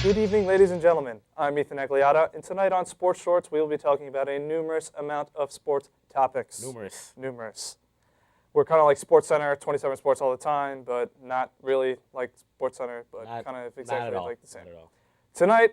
Good evening, ladies and gentlemen. I'm Ethan Agliata, and tonight on Sports Shorts, we will be talking about a numerous amount of sports topics. Numerous. We're kind of like SportsCenter, 27 sports all the time, but not really like SportsCenter, but kind of exactly like the same. Not at all. Tonight,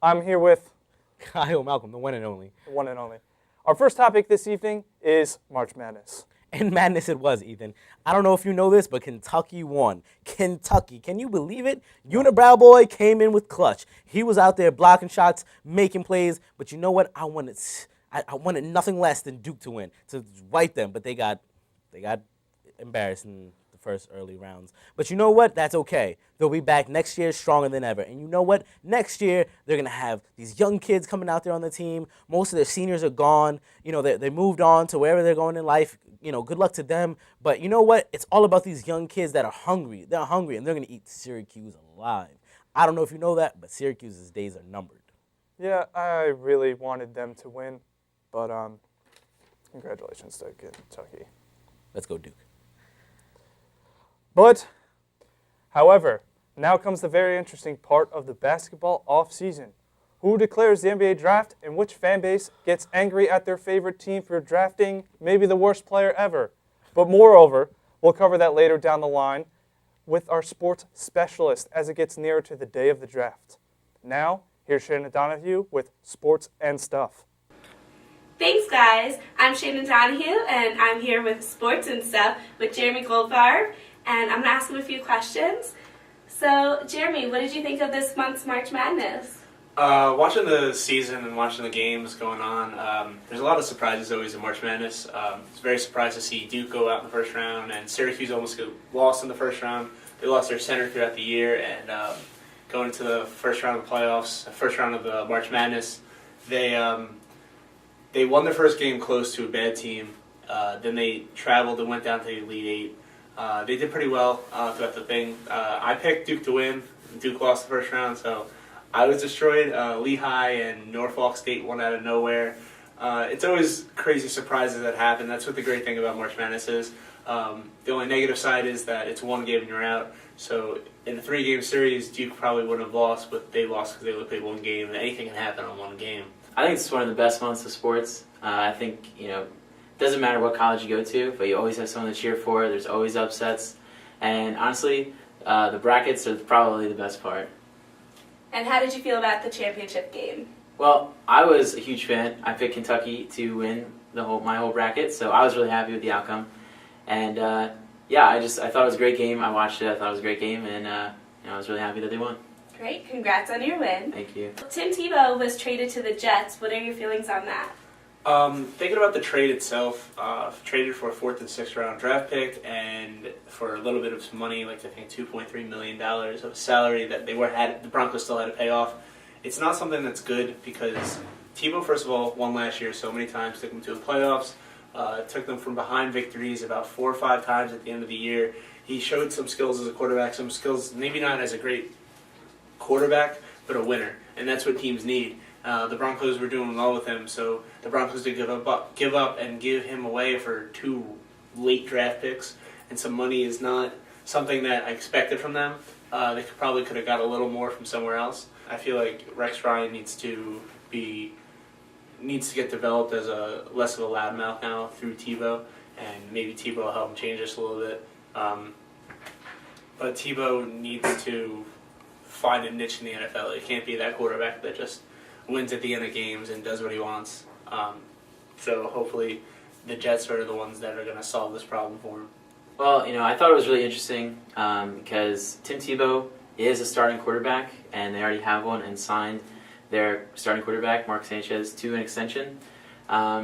I'm here with Kyle Malcolm, the one and only. the one and only. Our first topic this evening is March Madness. And madness it was, Ethan. I don't know if you know this, but Kentucky won. Kentucky. Can you believe it? Unibrow boy came in with clutch. He was out there blocking shots, making plays. But you know what? I wanted nothing less than Duke to win, to wipe them. But they got embarrassed in the first early rounds. But you know what? That's okay. They'll be back next year stronger than ever. And you know what? Next year, they're going to have these young kids coming out there on the team. Most of their seniors are gone. You know, they moved on to wherever they're going in life. You know, good luck to them. But you know what? It's all about these young kids that are hungry. They're hungry, and they're going to eat Syracuse alive. I don't know if you know that, but Syracuse's days are numbered. Yeah, I really wanted them to win, but congratulations to Kentucky. Let's go, Duke. But, however, now comes the very interesting part of the basketball offseason. Who declares the NBA draft and which fan base gets angry at their favorite team for drafting maybe the worst player ever? But moreover, we'll cover that later down the line with our sports specialist as it gets nearer to the day of the draft. Now, here's Shannon Donahue with Sports and Stuff. Thanks, guys. I'm Shannon Donahue, and I'm here with Sports and Stuff with Jeremy Goldfarb, and I'm going to ask him a few questions. So, Jeremy, what did you think of this month's March Madness? Watching the season and watching the games going on, there's a lot of surprises always in March Madness. I was very surprised to see Duke go out in the first round, and Syracuse almost got lost in the first round. They lost their center throughout the year, and going into the first round of the playoffs, the first round of the March Madness, they won their first game close to a bad team. Then they traveled and went down to the Elite Eight. They did pretty well throughout the thing. I picked Duke to win. Duke lost the first round, so I was destroyed. Lehigh and Norfolk State won out of nowhere. It's always crazy surprises that happen. That's what the great thing about March Madness is. The only negative side is that it's one game and you're out. So in a 3-game series, Duke probably wouldn't have lost, but they lost because they only played one game, and anything can happen on one game. I think it's one of the best months of sports. I think, it doesn't matter what college you go to, but you always have someone to cheer for. There's always upsets. And honestly, the brackets are probably the best part. And how did you feel about the championship game? Well, I was a huge fan. I picked Kentucky to win my whole bracket, so I was really happy with the outcome. And I thought it was a great game. I watched it. I thought it was a great game, and I was really happy that they won. Great. Congrats on your win. Thank you. Tim Tebow was traded to the Jets. What are your feelings on that? Thinking about the trade itself, traded for a 4th and 6th round draft pick and for a little bit of some money, like I think $2.3 million of a salary that the Broncos still had to pay off. It's not something that's good because Tebow, first of all, won last year so many times, took them to the playoffs, took them from behind victories about 4 or 5 times at the end of the year. He showed some skills as a quarterback, some skills maybe not as a great quarterback, but a winner, and that's what teams need. The Broncos were doing well with him, so the Broncos did give up and give him away for 2 late draft picks, and some money is not something that I expected from them. They probably could have got a little more from somewhere else. I feel like Rex Ryan needs to get developed as less of a loudmouth now through Tebow, and maybe Tebow will help him change this a little bit. But Tebow needs to find a niche in the NFL. It can't be that quarterback that just wins at the end of games and does what he wants. So hopefully the Jets are the ones that are going to solve this problem for him. Well, I thought it was really interesting because Tim Tebow is a starting quarterback, and they already have one and signed their starting quarterback, Mark Sanchez, to an extension.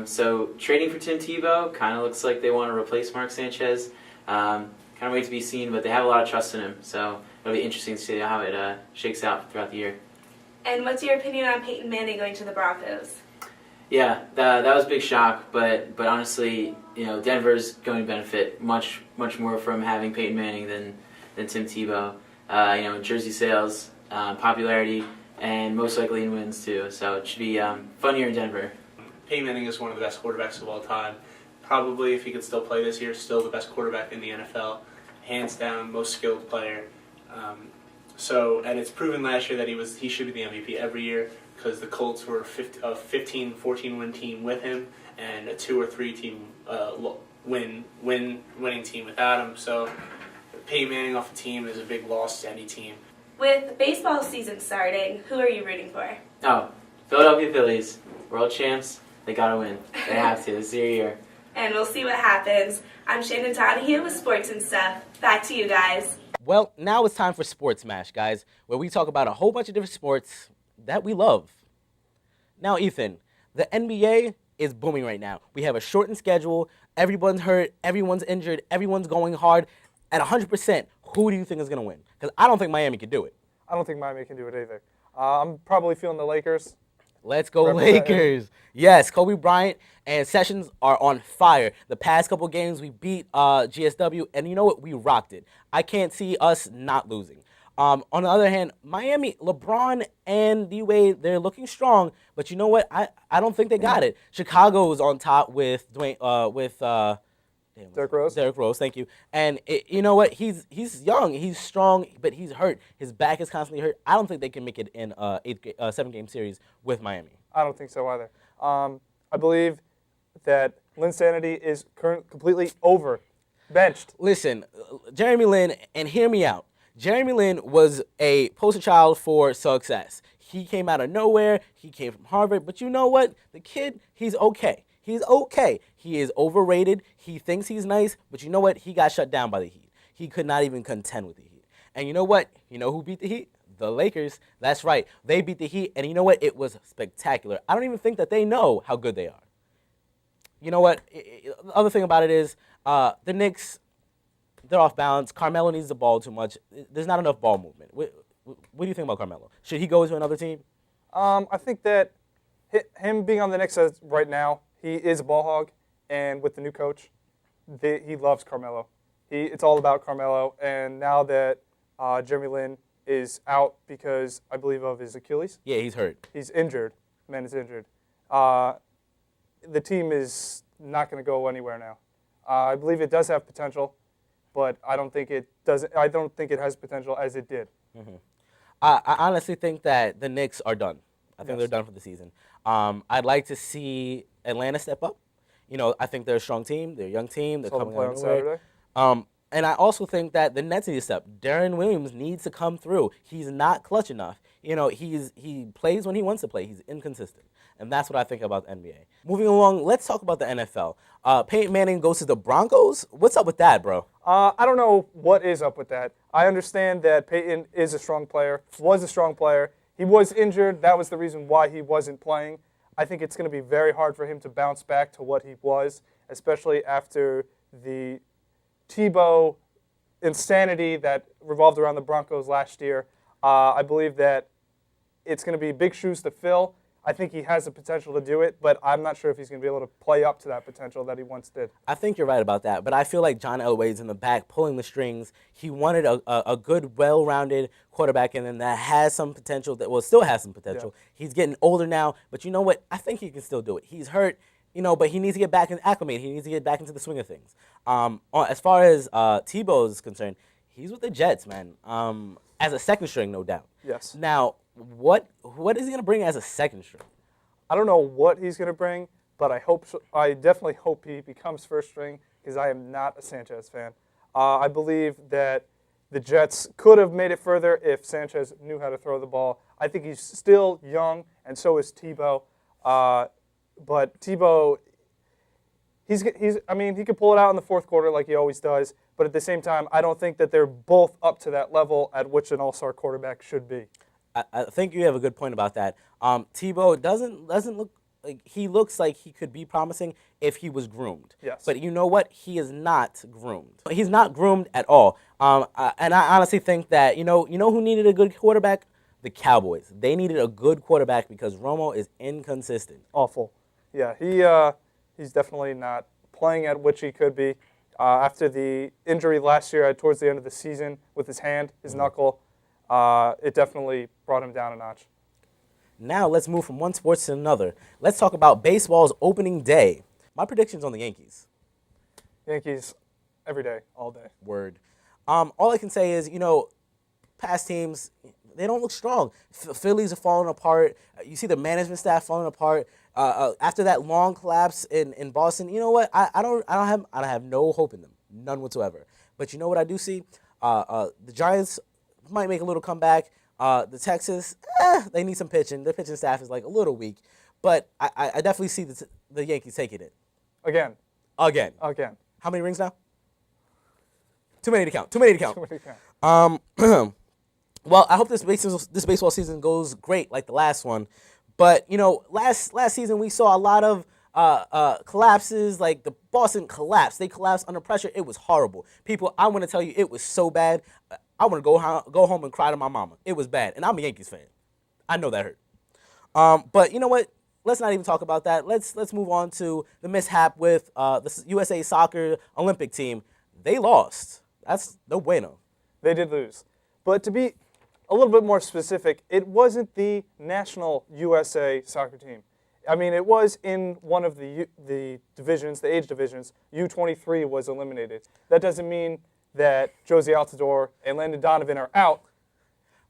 So trading for Tim Tebow kind of looks like they want to replace Mark Sanchez. Kind of wait to be seen, but they have a lot of trust in him. So it'll be interesting to see how it shakes out throughout the year. And what's your opinion on Peyton Manning going to the Broncos? Yeah, that was a big shock, but honestly, Denver's going to benefit much more from having Peyton Manning than Tim Tebow. Jersey sales, popularity, and most likely in wins too. So it should be fun year in Denver. Peyton Manning is one of the best quarterbacks of all time. Probably, if he could still play this year, still the best quarterback in the NFL. Hands down, most skilled player. And it's proven last year that he should be the MVP every year because the Colts were a 15-14 win team with him and a 2 or 3 team winning team without him. So Peyton Manning off the team is a big loss to any team. With baseball season starting, who are you rooting for? Oh, Philadelphia Phillies, world champs. They gotta win. They have to. This is their year. And we'll see what happens. I'm Shannon Donahue with Sports and Stuff. Back to you guys. Well, now it's time for Sports Mash, guys, where we talk about a whole bunch of different sports that we love. Now, Ethan, the NBA is booming right now. We have a shortened schedule. Everyone's hurt. Everyone's injured. Everyone's going hard. At 100%, who do you think is going to win? Because I don't think Miami can do it. I don't think Miami can do it either. I'm probably feeling the Lakers. Let's go Lakers. Yes, Kobe Bryant and Sessions are on fire. The past couple games, we beat GSW, and you know what? We rocked it. I can't see us not losing. On the other hand, Miami, LeBron and D-Wade, they're looking strong, but you know what? I don't think they got it. Chicago is on top with Derrick Rose. Derrick Rose, thank you. And you know what? He's young, he's strong, but he's hurt. His back is constantly hurt. I don't think they can make it in a 7-game series with Miami. I don't think so either. I believe that Linsanity is completely benched. Listen, Jeremy Lin, and hear me out. Jeremy Lin was a poster child for success. He came out of nowhere. He came from Harvard. But you know what? The kid, he's okay. He's okay. He is overrated. He thinks he's nice. But you know what? He got shut down by the Heat. He could not even contend with the Heat. And you know what? You know who beat the Heat? The Lakers. That's right. They beat the Heat. And you know what? It was spectacular. I don't even think that they know how good they are. You know what? The other thing about it is the Knicks, they're off balance. Carmelo needs the ball too much. There's not enough ball movement. What do you think about Carmelo? Should he go to another team? I think that him being on the Knicks right now, he is a ball hog. And with the new coach, he loves Carmelo. It's all about Carmelo. And now that Jeremy Lin is out because, I believe, of his Achilles. Yeah, he's hurt. He's injured. Man is injured. The team is not going to go anywhere now. I believe it does have potential, but I don't think it has potential as it did. Mm-hmm. I honestly think that the Knicks are done. I think they're done for the season. I'd like to see Atlanta step up. You know, I think they're a strong team. They're a young team. They're coming play on on Saturday. And I also think that the Nets need to step. Darren Williams needs to come through. He's not clutch enough. You know, he plays when he wants to play. He's inconsistent. And that's what I think about the NBA. Moving along, let's talk about the NFL. Peyton Manning goes to the Broncos. What's up with that, bro? I don't know what is up with that. I understand that Peyton is a strong player, was a strong player. He was injured. That was the reason why he wasn't playing. I think it's going to be very hard for him to bounce back to what he was, especially after the Tebow insanity that revolved around the Broncos last year. I believe that it's going to be big shoes to fill. I think he has the potential to do it, but I'm not sure if he's going to be able to play up to that potential that he once did. I think you're right about that, but I feel like John Elway's in the back pulling the strings. He wanted a good, well-rounded quarterback in him that has some potential, still has some potential. Yeah. He's getting older now, but you know what? I think he can still do it. He's hurt, but he needs to get back and acclimate. He needs to get back into the swing of things. As far as Tebow is concerned, he's with the Jets, man, as a second string, no doubt. Yes. Now, what is he going to bring as a second string? I don't know what he's going to bring, but I definitely hope he becomes first string because I am not a Sanchez fan. I believe that the Jets could have made it further if Sanchez knew how to throw the ball. I think he's still young, and so is Tebow. But Tebow, he could pull it out in the fourth quarter like he always does. But at the same time, I don't think that they're both up to that level at which an all-star quarterback should be. I think you have a good point about that. Tebow doesn't look like he looks like he could be promising if he was groomed. Yes. But you know what? He is not groomed. He's not groomed at all. And I honestly think that you know who needed a good quarterback? The Cowboys. They needed a good quarterback because Romo is inconsistent. Awful. Yeah, he's definitely not playing at which he could be. After the injury last year towards the end of the season with his hand, his knuckle, it definitely brought him down a notch. Now let's move from one sports to another. Let's talk about baseball's opening day. My prediction's on the Yankees. Yankees every day, all day. Word. All I can say is, past teams, they don't look strong. Phillies are falling apart. You see the management staff falling apart. After that long collapse in Boston, you know what? I don't have no hope in them, none whatsoever. But you know what I do see? The Giants might make a little comeback. The Texans, they need some pitching. Their pitching staff is like a little weak, but I definitely see the Yankees taking it Again. again. How many rings now? Too many to count. Well, I hope this baseball season goes great like the last one. But, you know, last season we saw a lot of collapses. Like the Boston collapsed. They collapsed under pressure. It was horrible. People, I want to tell you, it was so bad. I want to go home and cry to my mama. It was bad. And I'm a Yankees fan. I know that hurt. But you know what? Let's not even talk about that. Let's move on to the mishap with the USA Soccer Olympic team. They lost. That's no bueno. They did lose. But to be a little bit more specific, it wasn't the national USA soccer team. I mean, it was in one of the divisions, the age divisions. U23 was eliminated. That doesn't mean that Josie Altidore and Landon Donovan are out.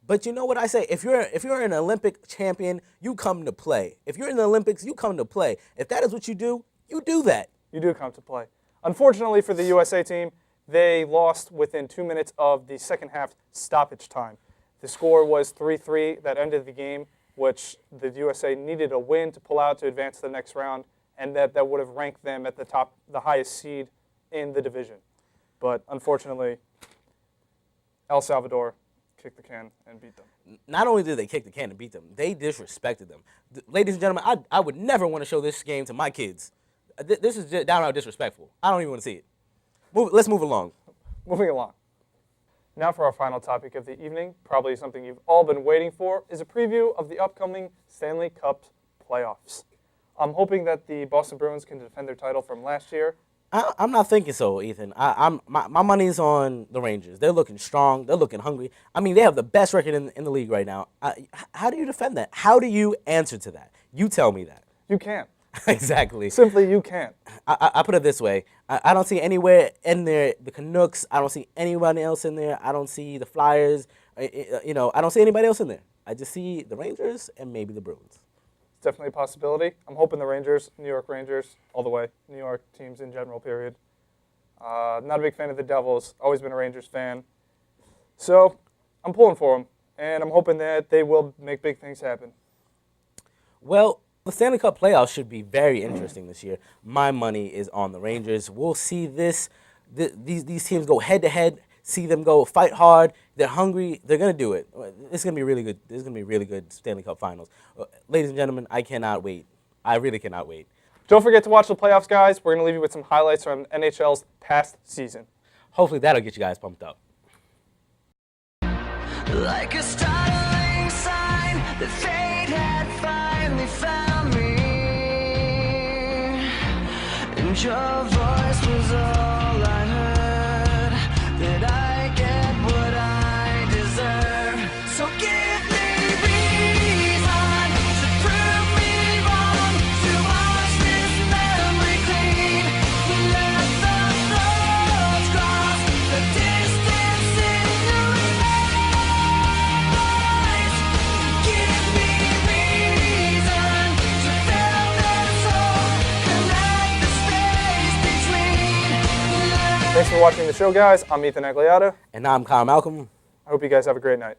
But you know what I say? If you're an Olympic champion, you come to play. If you're in the Olympics, you come to play. If that is what you do that. You do come to play. Unfortunately for the USA team, they lost within 2 minutes of the second half stoppage time. The score was 3-3 that ended the game, which the USA needed a win to pull out to advance to the next round, and that would have ranked them at the highest seed in the division. But unfortunately, El Salvador kicked the can and beat them. Not only did they kick the can and beat them, they disrespected them. Ladies and gentlemen, I would never want to show this game to my kids. This is just downright disrespectful. I don't even want to see it. Let's move along. Moving along. Now for our final topic of the evening, probably something you've all been waiting for, is a preview of the upcoming Stanley Cup playoffs. I'm hoping that the Boston Bruins can defend their title from last year. I'm not thinking so, Ethan. My money's on the Rangers. They're looking strong. They're looking hungry. I mean, they have the best record in the league right now. How do you defend that? How do you answer to that? You tell me that. You can't. Exactly. Simply, you can't. I put it this way. I don't see anywhere in there the Canucks. I don't see anyone else in there. I don't see the Flyers. I don't see anybody else in there. I just see the Rangers and maybe the Bruins. It's definitely a possibility. I'm hoping the Rangers, New York Rangers, all the way. New York teams in general, period. Not a big fan of the Devils. Always been a Rangers fan. So I'm pulling for them, and I'm hoping that they will make big things happen. Well, the Stanley Cup playoffs should be very interesting this year. My money is on the Rangers. We'll see these teams go head-to-head, see them go fight hard. They're hungry. They're going to do it. It's going to be really good. This is going to be really good Stanley Cup finals. Ladies and gentlemen, I cannot wait. I really cannot wait. Don't forget to watch the playoffs, guys. We're going to leave you with some highlights from NHL's past season. Hopefully that'll get you guys pumped up. Like a startling sign that fate had finally found me, and your voice was all I heard, that I get what I deserve. So give me reason to prove me wrong, to wash this memory clean, let the thoughts cross the distance in your eyes. Give me reason to fill this hole, connect the space between. Thanks for watching the show, guys. I'm Ethan Agliata. And I'm Kyle Malcolm. I hope you guys have a great night.